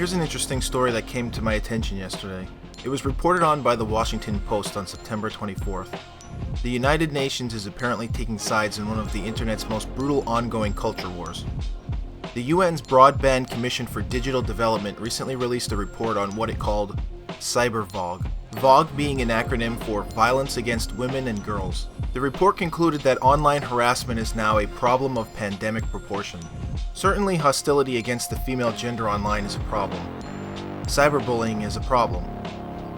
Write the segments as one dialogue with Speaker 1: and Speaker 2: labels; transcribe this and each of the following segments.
Speaker 1: Here's an interesting story that came to my attention yesterday. It was reported on by the Washington Post on September 24th. The United Nations is apparently taking sides in one of the internet's most brutal ongoing culture wars. The UN's Broadband Commission for Digital Development recently released a report on what it called CyberVAWG, VAWG being an acronym for Violence Against Women and Girls. The report concluded that online harassment is now a problem of pandemic proportion. Certainly hostility against the female gender online is a problem. Cyberbullying is a problem.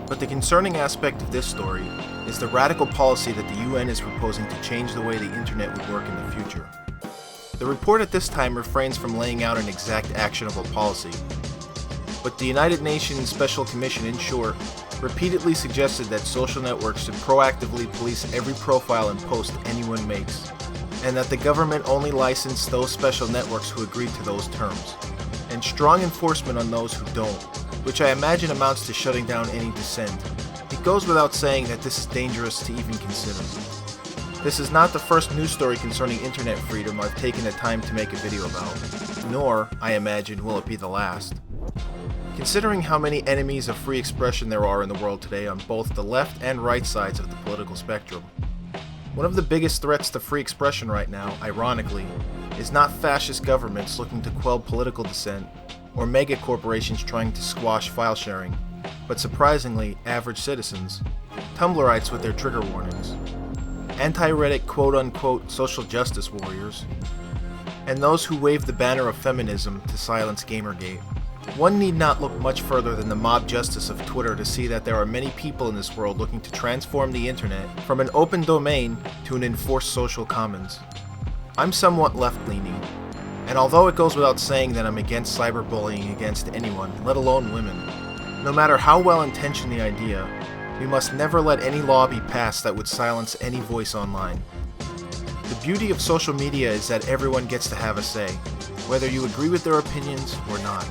Speaker 1: But the concerning aspect of this story is the radical policy that the UN is proposing to change the way the internet would work in the future. The report at this time refrains from laying out an exact actionable policy, but the United Nations Special Commission, in short, repeatedly suggested that social networks should proactively police every profile and post anyone makes, and that the government only license those special networks who agree to those terms, and strong enforcement on those who don't, which I imagine amounts to shutting down any dissent. It goes without saying that this is dangerous to even consider. This is not the first news story concerning internet freedom I've taken the time to make a video about, nor, I imagine, will it be the last. Considering how many enemies of free expression there are in the world today on both the left and right sides of the political spectrum, one of the biggest threats to free expression right now, ironically, is not fascist governments looking to quell political dissent or mega corporations trying to squash file sharing, but surprisingly, average citizens, Tumblrites with their trigger warnings, anti-Reddit quote-unquote social justice warriors, and those who wave the banner of feminism to silence Gamergate. One need not look much further than the mob justice of Twitter to see that there are many people in this world looking to transform the internet from an open domain to an enforced social commons. I'm somewhat left-leaning, and although it goes without saying that I'm against cyberbullying against anyone, let alone women, no matter how well-intentioned the idea, we must never let any law be passed that would silence any voice online. The beauty of social media is that everyone gets to have a say, whether you agree with their opinions or not.